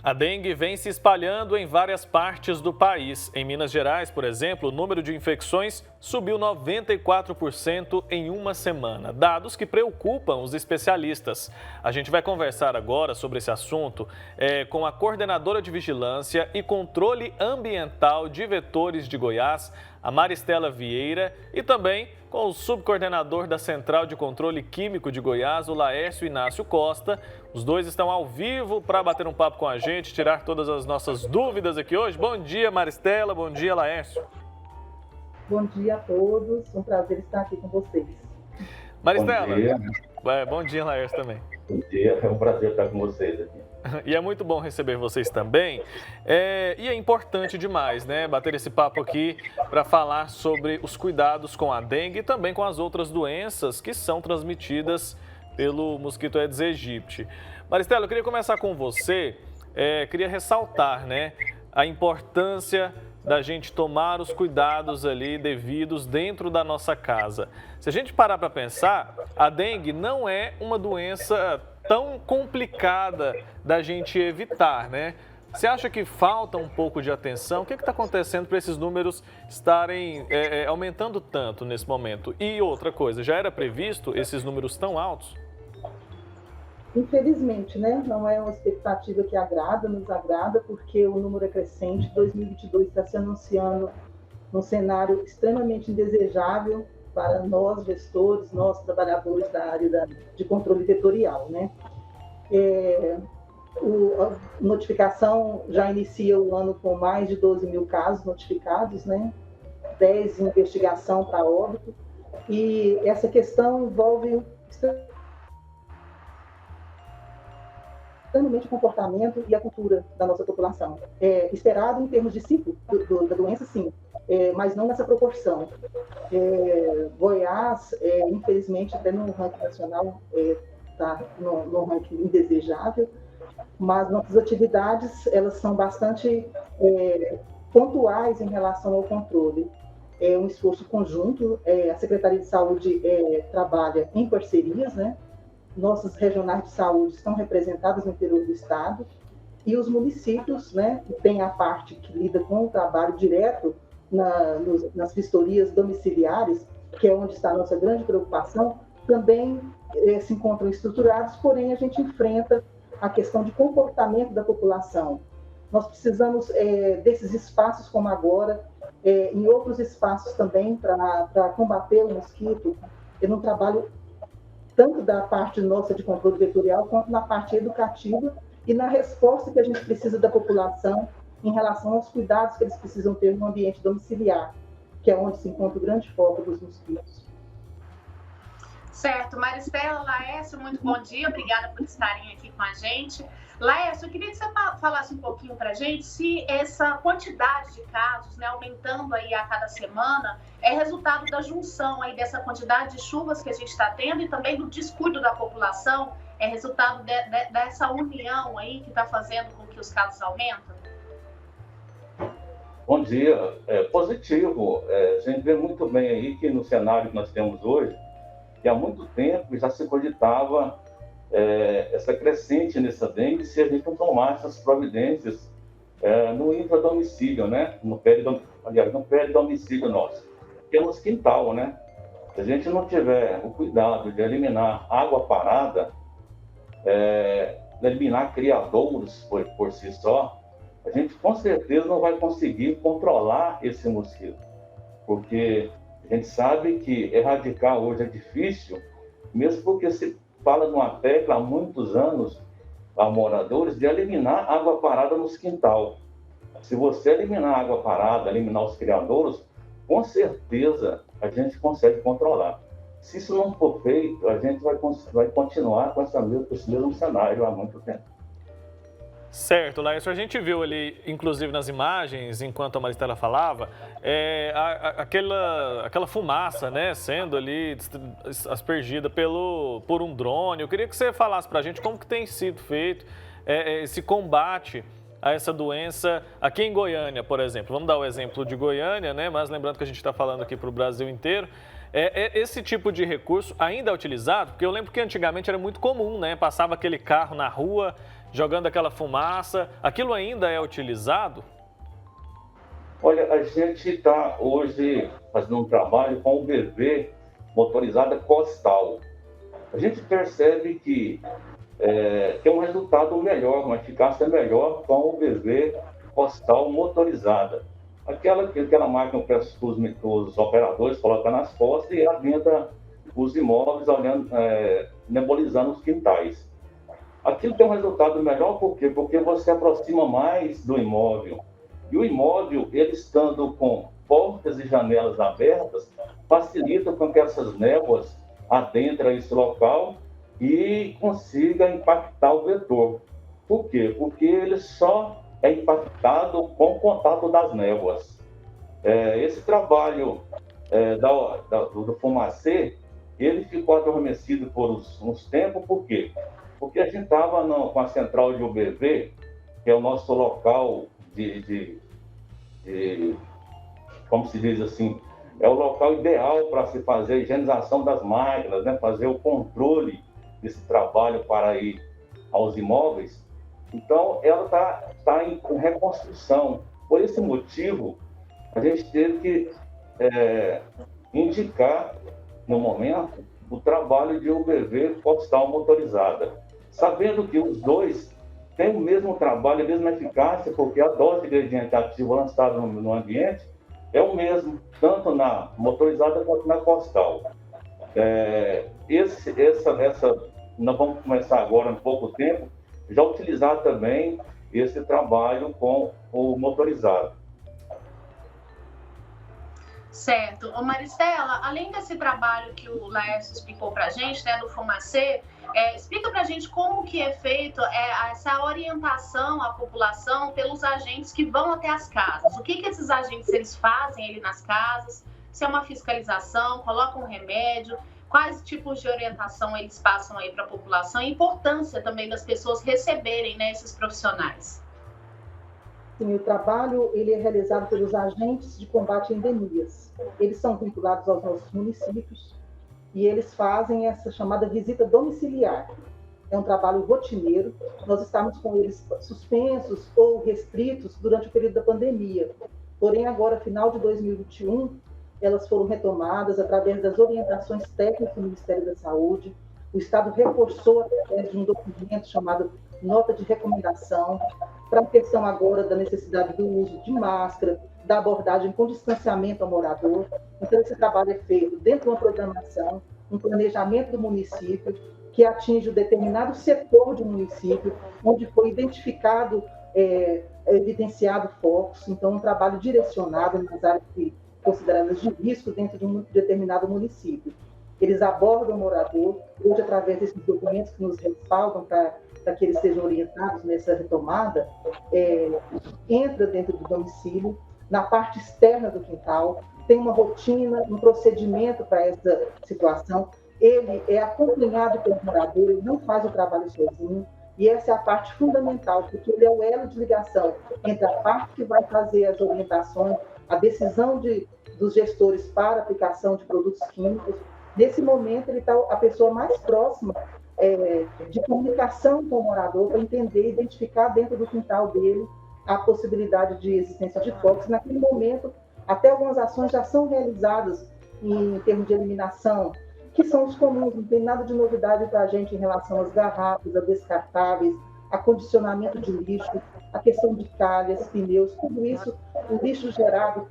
A dengue vem se espalhando em várias partes do país. Em Minas Gerais, por exemplo, o número de infecções subiu 94% em uma semana. Dados que preocupam os especialistas. A gente vai conversar agora sobre esse assunto com a coordenadora de Vigilância e Controle Ambiental de Vetores de Goiás, a Maristela Vieira, e também com o subcoordenador da Central de Controle Químico de Goiás, o Laércio Inácio Costa. Os dois estão ao vivo para bater um papo com a gente, tirar todas as nossas dúvidas aqui hoje. Bom dia, Maristela. Bom dia, Laércio. Bom dia a todos. Um prazer estar aqui com vocês. Maristela. Bom dia. Bom dia, Laércio, também. Bom dia, é um prazer estar com vocês aqui. E é muito bom receber vocês também. E é importante demais, né, bater esse papo aqui para falar sobre os cuidados com a dengue e também com as outras doenças que são transmitidas pelo mosquito Aedes aegypti. Maristela, eu queria começar com você, queria ressaltar, né, a importância da gente tomar os cuidados ali devidos dentro da nossa casa. Se a gente parar para pensar, a dengue não é uma doença tão complicada da gente evitar, né? Você acha que falta um pouco de atenção? O que está acontecendo para esses números estarem aumentando tanto nesse momento? E outra coisa, já era previsto esses números tão altos? Infelizmente, né? Não é uma expectativa que nos agrada, porque o número é crescente. 2022 está se anunciando num cenário extremamente indesejável para nós, gestores, nós, trabalhadores da área de controle vetorial, né? A notificação já inicia o ano com mais de 12 mil casos notificados, né? 10 em investigação para óbito. E essa questão envolve extremamente o comportamento e a cultura da nossa população. Esperado em termos de ciclo da doença, sim, mas não nessa proporção. Goiás, infelizmente, até no ranking nacional, está no ranking indesejável, mas nossas atividades elas são bastante pontuais em relação ao controle. É um esforço conjunto, a Secretaria de Saúde trabalha em parcerias, né? Nossas regionais de saúde estão representadas no interior do estado e os municípios, né, que tem a parte que lida com o trabalho direto nas vistorias domiciliares, que é onde está a nossa grande preocupação, também se encontram estruturados, porém a gente enfrenta a questão de comportamento da população. Nós precisamos desses espaços como agora, em outros espaços também, para combater o mosquito, num trabalho tanto da parte nossa de controle vetorial, quanto na parte educativa e na resposta que a gente precisa da população em relação aos cuidados que eles precisam ter no ambiente domiciliar, que é onde se encontra o grande foco dos mosquitos. Certo. Maristela, Laércio, muito bom dia. Obrigada por estarem aqui com a gente. Laércio, eu queria que você falasse um pouquinho para a gente se essa quantidade de casos, né, aumentando aí a cada semana, é resultado da junção aí dessa quantidade de chuvas que a gente está tendo e também do descuido da população, é resultado dessa união aí que está fazendo com que os casos aumentem? Bom dia. Positivo. A gente vê muito bem aí que no cenário que nós temos hoje, que há muito tempo já se cogitava essa crescente nessa dengue se a gente não tomasse essas providências no intradomicílio, né? No peridomicílio nosso, que é no quintal, né? Se a gente não tiver o cuidado de eliminar água parada, eliminar criadouros por si só, a gente com certeza não vai conseguir controlar esse mosquito, porque a gente sabe que erradicar hoje é difícil, mesmo porque se fala de uma tecla há muitos anos a moradores de eliminar água parada nos quintal. Se você eliminar a água parada, eliminar os criadouros, com certeza a gente consegue controlar. Se isso não for feito, a gente vai continuar com esse mesmo cenário há muito tempo. Certo, Laércio, a gente viu ali, inclusive nas imagens, enquanto a Maristela falava, aquela fumaça, né, sendo ali aspergida por um drone. Eu queria que você falasse para a gente como que tem sido feito esse combate a essa doença aqui em Goiânia, por exemplo? Vamos dar o exemplo de Goiânia, né? Mas lembrando que a gente está falando aqui para o Brasil inteiro. Esse tipo de recurso ainda é utilizado? Porque eu lembro que antigamente era muito comum, né? Passava aquele carro na rua, jogando aquela fumaça. Aquilo ainda é utilizado? Olha, a gente está hoje fazendo um trabalho com o UBV motorizada costal. A gente percebe que tem um resultado melhor, uma eficácia melhor com o UBV costal motorizada. Aquela máquina que os operadores colocam nas costas e adentra os imóveis, olhando, nebulizando os quintais. Aquilo tem um resultado melhor, por quê? Porque você aproxima mais do imóvel. E o imóvel, ele estando com portas e janelas abertas, facilita com que essas névoas adentrem esse local e consiga impactar o vetor. Por quê? Porque ele só é impactado com o contato das névoas. Esse trabalho do Fumacê, ele ficou adormecido por uns tempos, por quê? Porque a gente estava com a central de UBV, que é o nosso local como se diz assim, é o local ideal para se fazer a higienização das máquinas, né? Fazer o controle desse trabalho para ir aos imóveis. Então, ela está em reconstrução. Por esse motivo, a gente teve que indicar, no momento, o trabalho de UBV costal motorizada, sabendo que os dois têm o mesmo trabalho, a mesma eficácia, porque a dose de ingrediente ativo lançado no ambiente é o mesmo, tanto na motorizada quanto na costal. Nós vamos começar agora, em pouco tempo, já utilizar também esse trabalho com o motorizado. Certo. Ô Maristela, além desse trabalho que o Laércio explicou para a gente, né, do Fumacê, explica para a gente como que é feito essa orientação à população pelos agentes que vão até as casas. O que esses agentes eles fazem ali nas casas? Se é uma fiscalização, colocam um remédio, quais tipos de orientação eles passam aí para a população e a importância também das pessoas receberem, né, esses profissionais? Sim, o trabalho ele é realizado pelos agentes de combate a endemias. Eles são vinculados aos nossos municípios e eles fazem essa chamada visita domiciliar. É um trabalho rotineiro. Nós estamos com eles suspensos ou restritos durante o período da pandemia. Porém, agora, final de 2021, elas foram retomadas através das orientações técnicas do Ministério da Saúde. O Estado reforçou através de um documento chamado Nota de Recomendação, para a questão agora da necessidade do uso de máscara, da abordagem com distanciamento ao morador. Então, esse trabalho é feito dentro de uma programação, um planejamento do município, que atinge um determinado setor do município, onde foi identificado, evidenciado focos. Então, um trabalho direcionado nas áreas consideradas de risco dentro de um determinado município. Eles abordam o morador, hoje, através desses documentos que nos respaldam para que eles sejam orientados nessa retomada, entra dentro do domicílio, na parte externa do quintal, tem uma rotina, um procedimento para essa situação. Ele é acompanhado pelo morador, ele não faz o trabalho sozinho, e essa é a parte fundamental, porque ele é o elo de ligação entre a parte que vai fazer as orientações, a decisão dos gestores para a aplicação de produtos químicos. Nesse momento, ele está a pessoa mais próxima de comunicação com o morador para entender, identificar dentro do quintal dele a possibilidade de existência de focos. Naquele momento, até algumas ações já são realizadas em termos de eliminação, que são os comuns, não tem nada de novidade para a gente em relação às garrafas, a descartáveis, a condicionamento de lixo, a questão de calhas, pneus, tudo isso, o lixo gerado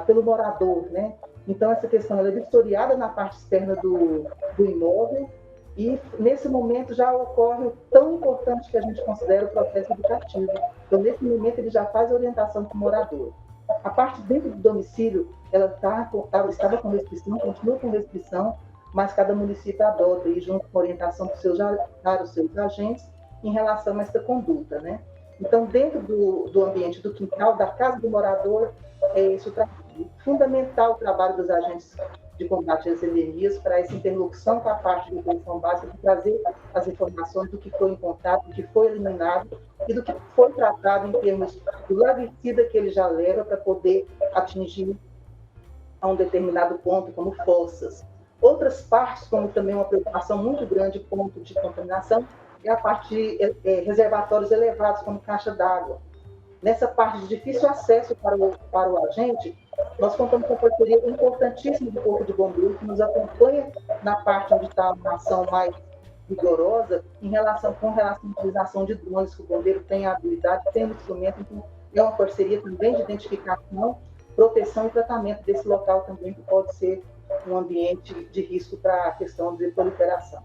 pelo morador, né? Então, essa questão ela é vistoriada na parte externa do imóvel e, nesse momento, já ocorre o tão importante que a gente considera o processo educativo. Então, nesse momento, ele já faz a orientação com o morador. A parte dentro do domicílio, ela estava com restrição, continua com restrição, mas cada município adota, e junto com a orientação para os seus agentes, em relação a essa conduta, né? Então, dentro do ambiente do quintal, da casa do morador, isso é fundamental o trabalho dos agentes de combate às endemias, para essa interlocução com a parte da educação básica, de trazer as informações do que foi encontrado, do que foi eliminado e do que foi tratado em termos do larvicida que ele já leva para poder atingir a um determinado ponto, como fossas. Outras partes, como também uma preocupação muito grande, ponto de contaminação, é a parte de reservatórios elevados, como caixa d'água. Nessa parte de difícil acesso para o agente, nós contamos com uma parceria importantíssima do Corpo de Bombeiros, que nos acompanha na parte onde está uma ação mais rigorosa com relação à utilização de drones, que o bombeiro tem a habilidade, tem o instrumento, então é uma parceria também de identificação, proteção e tratamento desse local também, que pode ser um ambiente de risco para a questão de proliferação.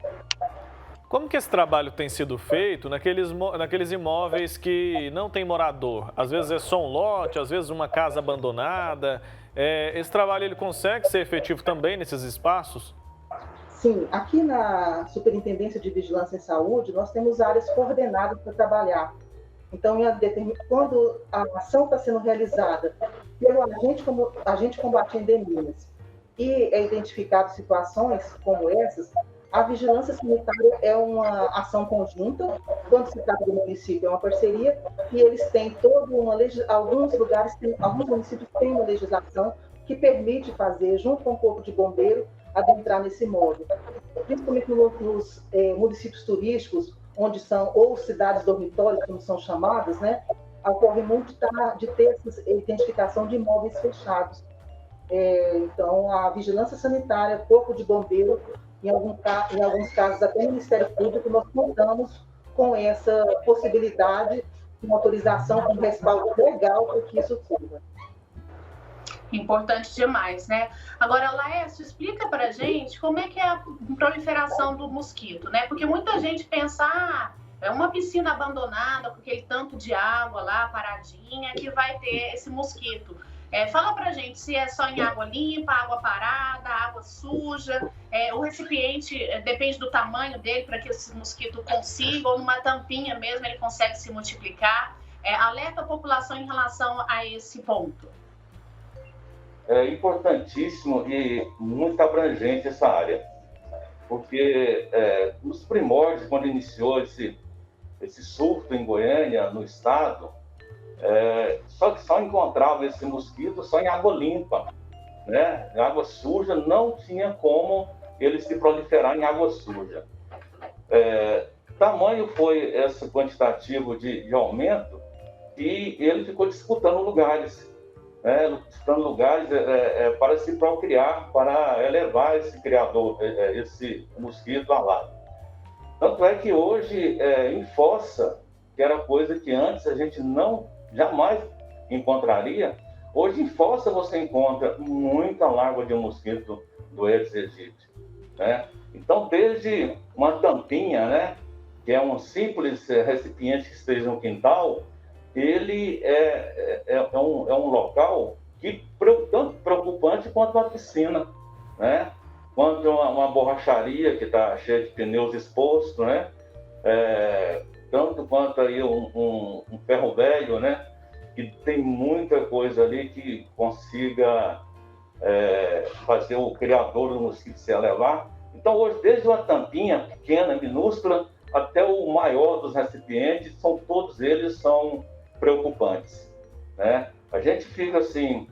Como que esse trabalho tem sido feito naqueles imóveis que não tem morador? Às vezes é só um lote, às vezes uma casa abandonada. Esse trabalho ele consegue ser efetivo também nesses espaços? Sim, aqui na Superintendência de Vigilância em Saúde, nós temos áreas coordenadas para trabalhar. Então, quando a ação está sendo realizada pelo agente combate endemias e é identificado situações como essas, a vigilância sanitária é uma ação conjunta. Quando se trata do município, é uma parceria, e eles têm alguns municípios têm uma legislação que permite fazer, junto com o Corpo de Bombeiro, adentrar nesse modo. Principalmente nos municípios turísticos, onde são, ou cidades dormitórios, como são chamadas, né, ocorre muito de ter essa identificação de imóveis fechados. Então, a vigilância sanitária, Corpo de Bombeiro, em alguns casos até o Ministério Público, nós contamos com essa possibilidade, com autorização, com respaldo legal para que isso ocorra. Importante demais, né? Agora, Laércio, explica para a gente como é que é a proliferação do mosquito, né? Porque muita gente pensa, é uma piscina abandonada com aquele tanto de água lá paradinha que vai ter esse mosquito. Fala pra gente se é só em água limpa, água parada, água suja, o recipiente depende do tamanho dele para que esse mosquito consiga, ou numa tampinha mesmo ele consegue se multiplicar. Alerta a população em relação a esse ponto. É importantíssimo e muito abrangente essa área, porque nos primórdios, quando iniciou esse surto em Goiânia, no estado, só encontrava esse mosquito só em água limpa, né? Em água suja não tinha como ele se proliferar em água suja. Tamanho foi esse quantitativo de aumento que ele ficou disputando lugares, para se procriar, para elevar esse criador, esse mosquito a lá. Tanto é que hoje, em fossa, que era coisa que antes a gente jamais encontraria, hoje em fossa você encontra muita larva de mosquito do Aedes aegypti, né? Então, desde uma tampinha, né, que é um simples recipiente que esteja no quintal, ele é um local que tanto preocupante quanto uma piscina, né? Quanto uma borracharia que está cheia de pneus expostos, né? Tanto quanto aí um ferro velho, né? Que tem muita coisa ali que consiga fazer o criador do mosquito se elevar. Então, hoje, desde uma tampinha pequena, minúscula, até o maior dos recipientes, todos eles são preocupantes, né? A gente fica assim,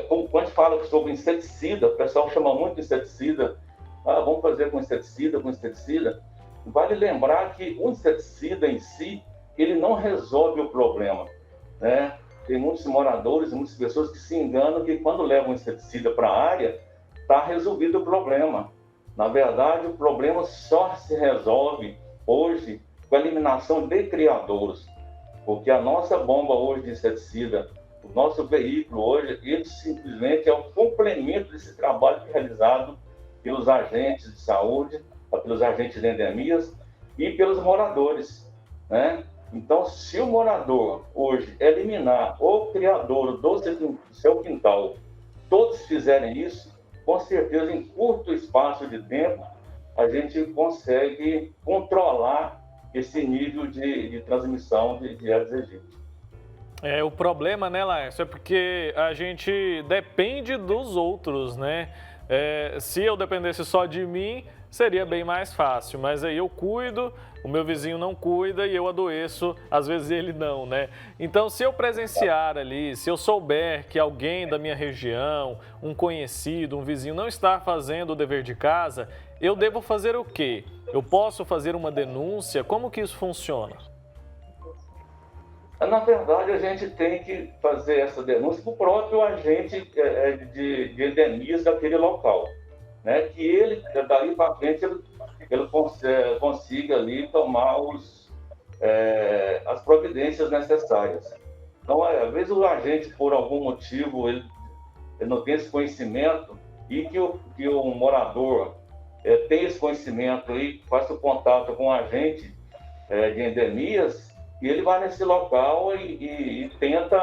quando a gente fala sobre inseticida, o pessoal chama muito de inseticida, vamos fazer com inseticida. Vale lembrar que o inseticida em si, ele não resolve o problema, né? Tem muitos moradores, muitas pessoas que se enganam que quando levam inseticida para a área, está resolvido o problema. Na verdade, o problema só se resolve hoje com a eliminação de criadouros, porque a nossa bomba hoje de inseticida, o nosso veículo hoje, ele simplesmente é um complemento desse trabalho realizado pelos agentes de saúde, pelos agentes de endemias e pelos moradores, né? Então, se o morador hoje eliminar o criador do seu quintal, todos fizerem isso, com certeza, em curto espaço de tempo, a gente consegue controlar esse nível de transmissão de Aedes aegypti. O problema, né, Laércio, é porque a gente depende dos outros, né? Se eu dependesse só de mim, seria bem mais fácil, mas aí eu cuido, o meu vizinho não cuida e eu adoeço, às vezes ele não, né? Então, se eu presenciar ali, se eu souber que alguém da minha região, um conhecido, um vizinho não está fazendo o dever de casa, eu devo fazer o quê? Eu posso fazer uma denúncia? Como que isso funciona? Na verdade, a gente tem que fazer essa denúncia para o próprio agente de endemias daquele local, né? Que ele, dali para frente, ele consiga ali tomar as providências necessárias. Então, às vezes o agente, por algum motivo, ele não tem esse conhecimento e que o morador tem esse conhecimento e faz o contato com o agente de endemias, e ele vai nesse local e tenta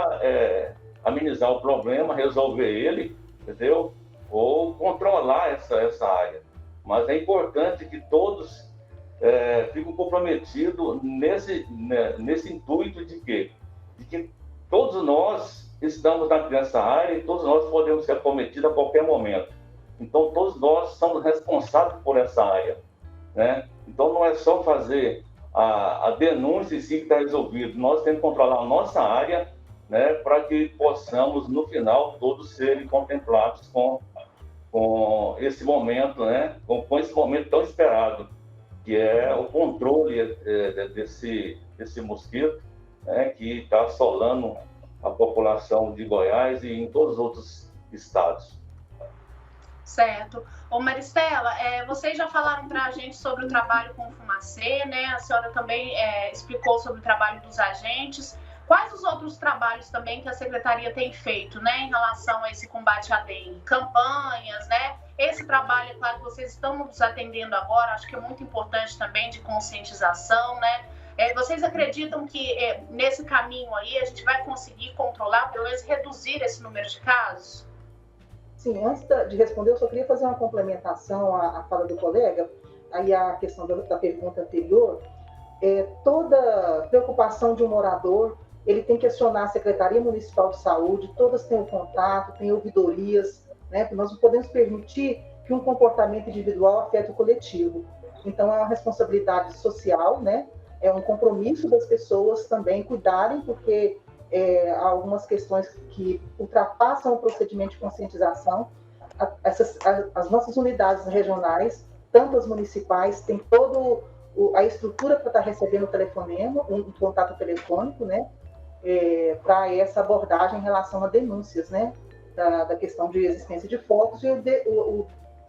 amenizar o problema, resolver ele, entendeu? Ou controlar essa área. Mas é importante que todos fiquem comprometidos nesse intuito de quê? De que todos nós estamos nessa área e todos nós podemos ser acometidos a qualquer momento. Então, todos nós somos responsáveis por essa área, né? Então, não é só fazer a denúncia em si que está resolvido. Nós temos que controlar a nossa área, né, para que possamos, no final, todos serem contemplados com esse momento, né, com esse momento tão esperado, que é o controle desse mosquito, né, que está assolando a população de Goiás e em todos os outros estados. Certo. Ô Maristela, vocês já falaram para a gente sobre o trabalho com o Fumacê, né? A senhora também explicou sobre o trabalho dos agentes. Quais os outros trabalhos também que a Secretaria tem feito, né, em relação a esse combate à dengue? Campanhas, né? Esse trabalho, é claro, que vocês estão nos atendendo agora, acho que é muito importante também de conscientização, né? Vocês acreditam que nesse caminho aí a gente vai conseguir controlar, pelo menos reduzir esse número de casos? Sim, antes de responder, eu só queria fazer uma complementação à fala do colega, aí a questão da pergunta anterior. Toda preocupação de um morador, ele tem que acionar a Secretaria Municipal de Saúde, todas têm o contato, têm ouvidorias, né? Porque nós não podemos permitir que um comportamento individual afete o coletivo. Então, é uma responsabilidade social, né? É um compromisso das pessoas também cuidarem, porque há algumas questões que ultrapassam o procedimento de conscientização. As nossas unidades regionais, tanto as municipais, têm toda a estrutura para estar recebendo o telefonema, um contato telefônico, né, para essa abordagem em relação a denúncias, né, da questão de existência de focos e o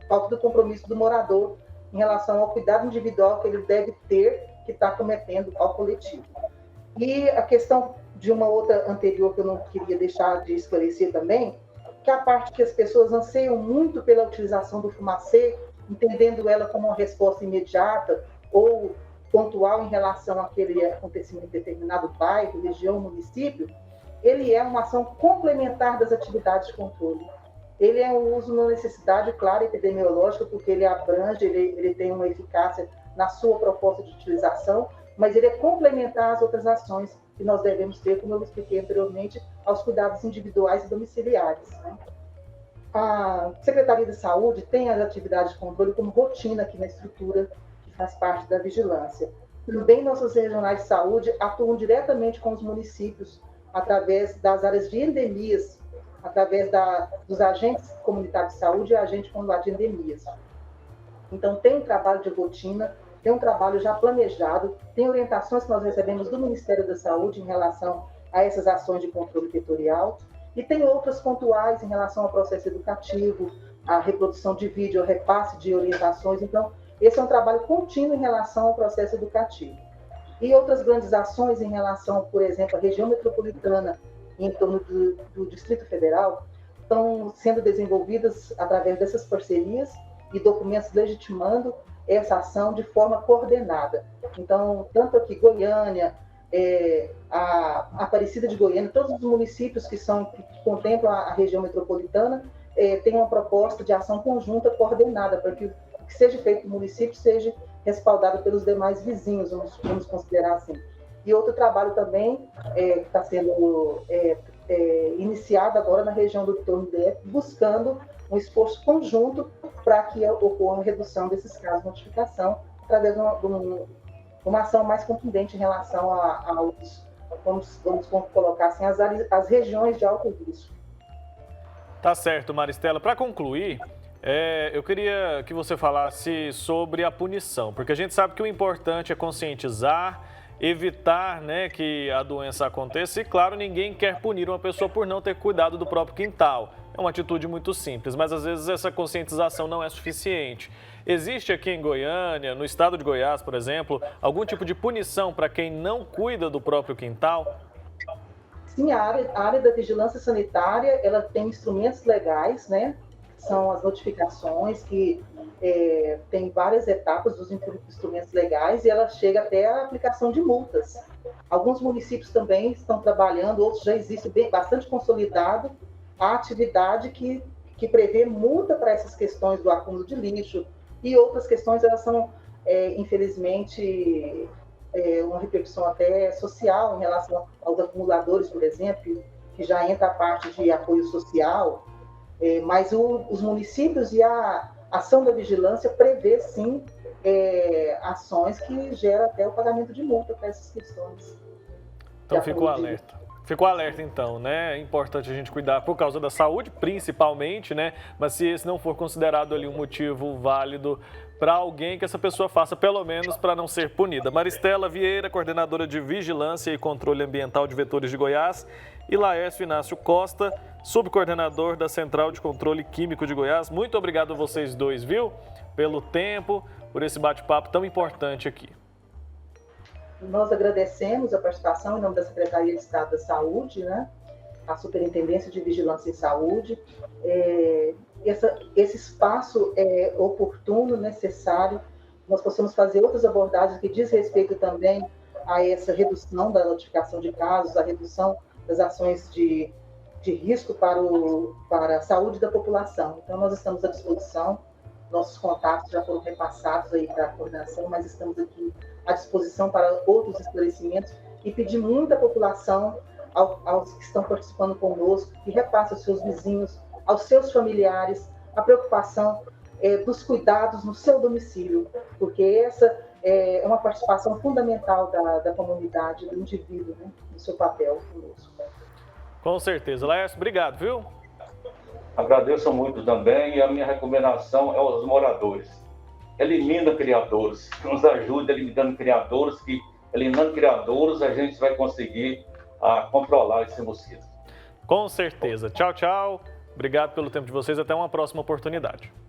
falta do compromisso do morador em relação ao cuidado individual que ele deve ter, que está cometendo ao coletivo. E a questão de uma outra anterior que eu não queria deixar de esclarecer também, que é a parte que as pessoas anseiam muito pela utilização do Fumacê, entendendo ela como uma resposta imediata ou pontual em relação àquele acontecimento em determinado bairro, região, município. Ele é uma ação complementar das atividades de controle. Ele é um uso numa necessidade clara epidemiológica, porque ele abrange, ele tem uma eficácia na sua proposta de utilização, mas ele é complementar às outras ações que nós devemos ter, como eu expliquei anteriormente, aos cuidados individuais e domiciliares, né? A Secretaria de Saúde tem as atividades de controle como rotina aqui na estrutura, que faz parte da vigilância. Também nossas regionais de saúde atuam diretamente com os municípios, através das áreas de endemias, através dos agentes comunitários de saúde e agentes condutor de endemias. Então, tem um trabalho de rotina, tem um trabalho já planejado, tem orientações que nós recebemos do Ministério da Saúde em relação a essas ações de controle territorial, e tem outras pontuais em relação ao processo educativo, a reprodução de vídeo, o repasse de orientações. Então, esse é um trabalho contínuo em relação ao processo educativo. E outras grandes ações em relação, por exemplo, à região metropolitana em torno do Distrito Federal, estão sendo desenvolvidas através dessas parcerias e documentos legitimando essa ação de forma coordenada. Então, tanto aqui Goiânia, a Aparecida de Goiânia, todos os municípios que contemplam a região metropolitana, têm uma proposta de ação conjunta coordenada para que o que seja feito no município seja respaldado pelos demais vizinhos, vamos considerar assim. E outro trabalho também que está sendo iniciado agora na região do Doutor DF, buscando um esforço conjunto para que ocorra a redução desses casos de notificação, através de uma ação mais contundente em relação aos, vamos colocar assim, as regiões de alto risco. Tá certo, Maristela. Para concluir, eu queria que você falasse sobre a punição, porque a gente sabe que o importante é conscientizar, evitar, né, que a doença aconteça e, claro, ninguém quer punir uma pessoa por não ter cuidado do próprio quintal. É uma atitude muito simples, mas às vezes essa conscientização não é suficiente. Existe aqui em Goiânia, no estado de Goiás, por exemplo, algum tipo de punição para quem não cuida do próprio quintal? Sim, a área da vigilância sanitária, ela tem instrumentos legais, né? São as notificações, que tem várias etapas dos instrumentos legais, e ela chega até a aplicação de multas. Alguns municípios também estão trabalhando, outros já existe bastante consolidado a atividade que prevê multa para essas questões do acúmulo de lixo, e outras questões, elas são, infelizmente, uma repercussão até social em relação aos acumuladores, por exemplo, que já entra a parte de apoio social, mas os municípios e a ação da vigilância prevê, sim, ações que geram até o pagamento de multa para essas questões. Então ficou alerta. Ficou alerta então, né? É importante a gente cuidar por causa da saúde, principalmente, né? Mas se esse não for considerado ali um motivo válido para alguém, que essa pessoa faça pelo menos para não ser punida. Maristela Vieira, coordenadora de Vigilância e Controle Ambiental de Vetores de Goiás, e Laércio Inácio Costa, subcoordenador da Central de Controle Químico de Goiás. Muito obrigado a vocês dois, viu? Pelo tempo, por esse bate-papo tão importante aqui. Nós agradecemos a participação em nome da Secretaria de Estado da Saúde, né? A Superintendência de Vigilância em Saúde. Esse espaço é oportuno, necessário. Nós possamos fazer outras abordagens que diz respeito também a essa redução da notificação de casos, a redução das ações de risco para a saúde da população. Então, nós estamos à disposição. Nossos contatos já foram repassados aí para a coordenação, mas estamos aqui à disposição para outros esclarecimentos e pedir muito à população, aos que estão participando conosco, que repasse aos seus vizinhos, aos seus familiares, a preocupação dos cuidados no seu domicílio, porque essa é uma participação fundamental da comunidade, do indivíduo, né, no seu papel conosco. Com certeza. Laércio, obrigado, viu? Agradeço muito também, e a minha recomendação é aos moradores. Elimina criadouros, nos ajude eliminando criadouros, que eliminando criadouros a gente vai conseguir controlar esse mosquito. Com certeza. Tchau, tchau. Obrigado pelo tempo de vocês. Até uma próxima oportunidade.